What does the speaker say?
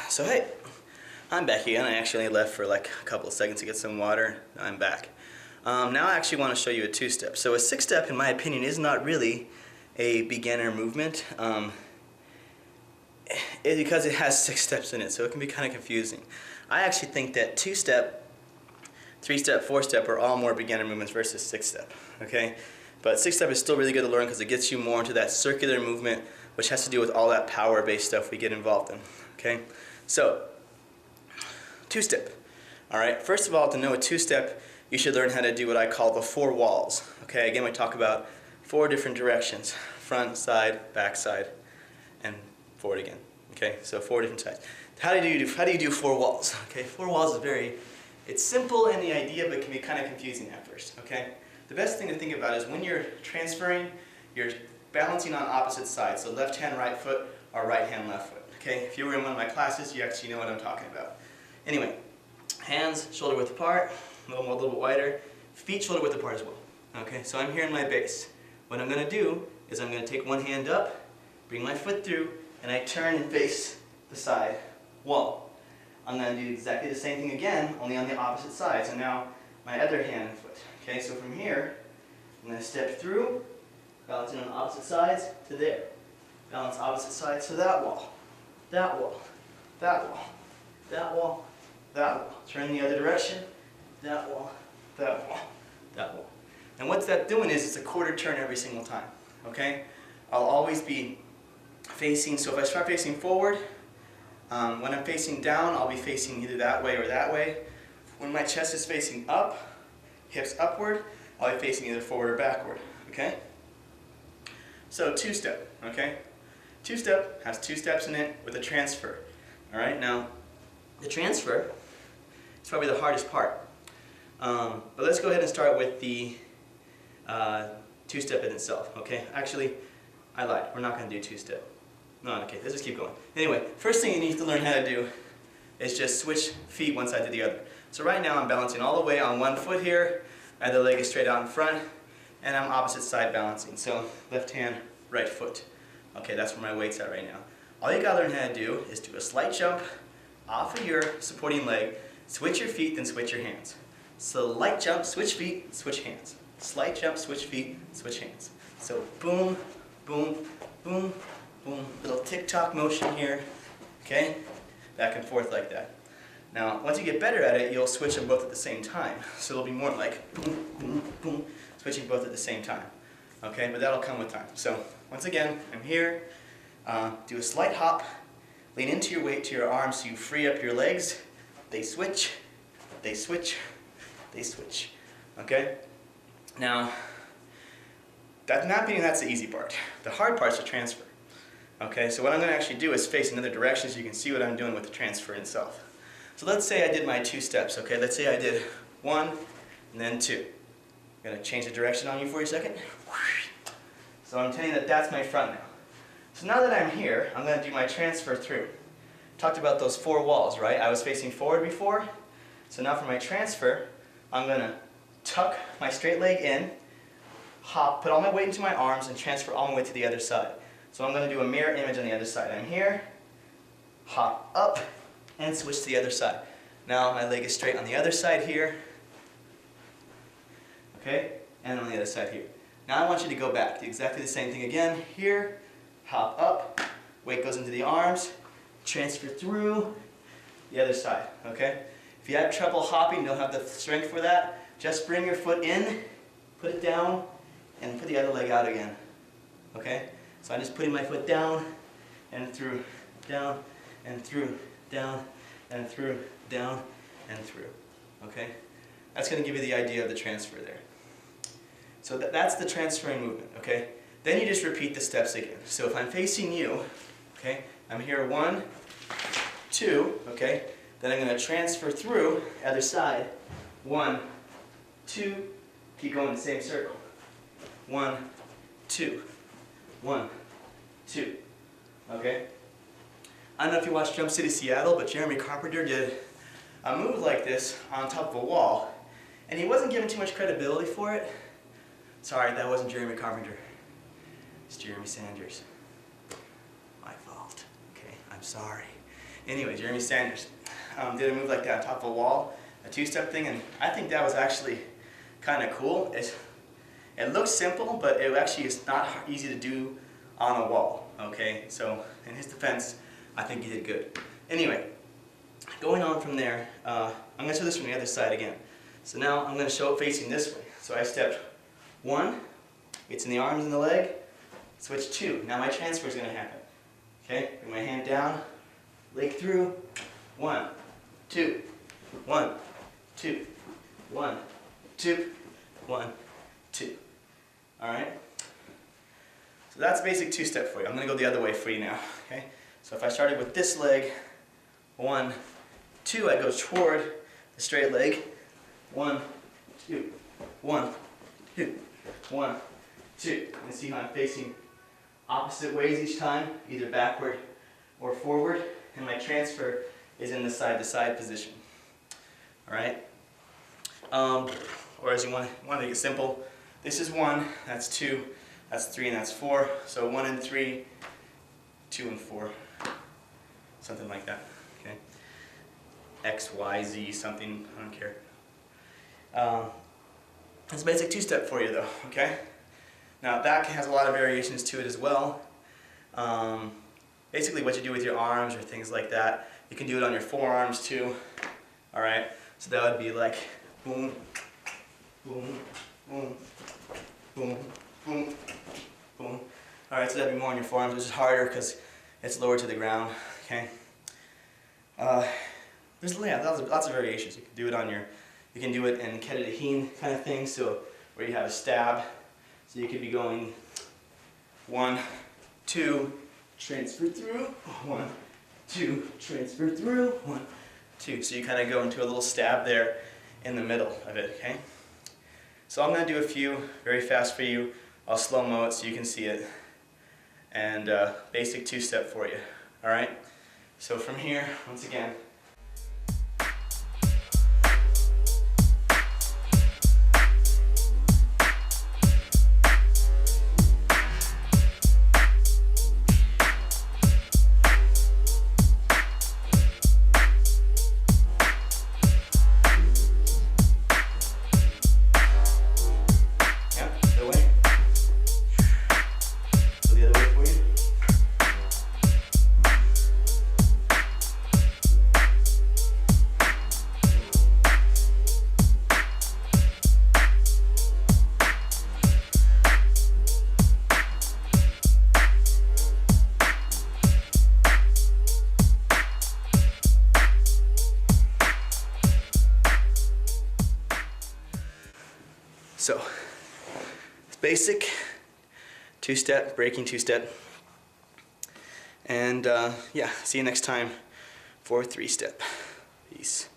So hey, I'm back again. I actually left for like a couple of seconds to get some water. I'm back. Now I actually want to show you a two-step. So a six-step, in my opinion, is not really a beginner movement because it has 6 steps in it, so it can be kind of confusing. I actually think that two-step, three-step, four-step are all more beginner movements versus six-step. Okay, but six-step is still really good to learn because it gets you more into that circular movement, which has to do with all that power-based stuff we get involved in. Okay, so two-step. All right, first of all, to know a two-step, you should learn how to do what I call the 4 walls. Okay, again, we talk about 4 different directions: front, side, back side, and forward again. Okay, so 4 different sides. How do you do 4 walls? Okay, 4 walls is it's simple in the idea, but can be kind of confusing at first. Okay, the best thing to think about is when you're transferring, you're balancing on opposite sides, so left hand, right foot, or right hand, left foot. Okay, if you were in one of my classes, you actually know what I'm talking about. Anyway, hands shoulder width apart, a little bit wider, feet shoulder width apart as well. Okay, so I'm here in my base. What I'm going to do is I'm going to take one hand up, bring my foot through, and I turn and face the side wall. I'm going to do exactly the same thing again, only on the opposite side. So now my other hand and foot. Okay, so from here, I'm going to step through, balancing on opposite sides to there. Balance opposite sides to that wall, that wall, that wall, that wall, that wall. Turn the other direction, that wall, that wall, that wall. And what's that doing is it's a quarter turn every single time. Okay? I'll always be facing, so if I start facing forward, when I'm facing down, I'll be facing either that way or that way. When my chest is facing up, hips upward, I'll be facing either forward or backward. Okay? So two-step. Okay? Two-step has 2 steps in it with a transfer. All right? Now, the transfer is probably the hardest part. But let's go ahead and start with the two-step in itself. Okay? Actually, I lied. We're not going to do two-step. No, okay. Let's just keep going. Anyway, first thing you need to learn how to do is just switch feet one side to the other. So right now I'm balancing all the way on one foot here. My other leg is straight out in front, and I'm opposite side balancing. So left hand, right foot. Okay, that's where my weight's at right now. All you gotta learn how to do is do a slight jump off of your supporting leg, switch your feet, then switch your hands. So light jump, switch feet, switch hands. Slight jump, switch feet, switch hands. So boom, boom, boom, boom. Little tick-tock motion here. Okay? Back and forth like that. Now, once you get better at it, you'll switch them both at the same time. So it'll be more like boom, boom, boom, switching both at the same time. Okay? But that'll come with time. So once again, I'm here. Do a slight hop. Lean into your weight to your arms so you free up your legs. They switch. They switch. They switch. Okay? Now, that's the easy part. The hard part is the transfer. Okay, so what I'm going to actually do is face another direction so you can see what I'm doing with the transfer itself. So let's say I did my 2 steps. Okay, let's say I did 1 and then 2. I'm going to change the direction on you for a second. So I'm telling you that that's my front now. So now that I'm here, I'm going to do my transfer through. Talked about those 4 walls, right? I was facing forward before. So now for my transfer, I'm going to tuck my straight leg in, hop, put all my weight into my arms, and transfer all my weight to the other side. So I'm going to do a mirror image on the other side. I'm here, hop up, and switch to the other side. Now my leg is straight on the other side here, okay, and on the other side here. Now I want you to go back, do exactly the same thing again. Here, hop up, weight goes into the arms, transfer through the other side, okay? If you have trouble hopping, don't have the strength for that, just bring your foot in, put it down, and put the other leg out again, okay? So I'm just putting my foot down and through, down and through, down and through, down and through. Okay? That's going to give you the idea of the transfer there. So that's the transferring movement. Okay? Then you just repeat the steps again. So if I'm facing you, okay, I'm here 1, 2, okay, then I'm going to transfer through other side. 1, 2, keep going the same circle. 1, 2. 1, 2. Okay? I don't know if you watched Jump City, Seattle, but Jeremy Carpenter did a move like this on top of a wall, and he wasn't given too much credibility for it. Sorry, that wasn't Jeremy Carpenter. It's Jeremy Sanders. My fault. Okay, I'm sorry. Anyway, Jeremy Sanders did a move like that on top of a wall, a two-step thing, and I think that was actually kind of cool. It looks simple, but it actually is not easy to do on a wall, okay? So in his defense, I think he did good. Anyway, going on from there, I'm going to show this from the other side again. So now I'm going to show it facing this way. So I stepped 1, it's in the arms and the leg, switch 2. Now my transfer is going to happen. Okay, bring my hand down, leg through, 1, 2, 1, 2, 1, 2, 1, 2. Alright? So that's basic two-step for you. I'm going to go the other way for you now. Okay? So if I started with this leg, 1, 2, I go toward the straight leg. 1, 2, 1, 2, 1, 2. And see how I'm facing opposite ways each time, either backward or forward, and my transfer is in the side-to-side position. Alright? Or as you want to make it simple, this is 1, that's 2, that's 3, and that's 4. So 1 and 3, 2 and 4. Something like that. Okay? X, Y, Z, something, I don't care. It's a basic two-step for you though, okay? Now that has a lot of variations to it as well. Basically what you do with your arms or things like that, you can do it on your forearms too. Alright, so that would be like boom, boom, boom, boom, boom, boom. Alright, so that'd be more on your forearms, which is harder because it's lower to the ground, okay? There's lots of variations. You can do it on your, you can do it in Kettadaheen kind of thing, so where you have a stab. So you could be going 1, 2, transfer through, 1, 2, transfer through, 1, 2. So you kind of go into a little stab there in the middle of it, okay? So I'm going to do a few very fast for you. I'll slow-mo it so you can see it. And basic two-step for you, alright? So from here, once again, so it's basic two-step, breaking two-step, and yeah, see you next time for three-step. Peace.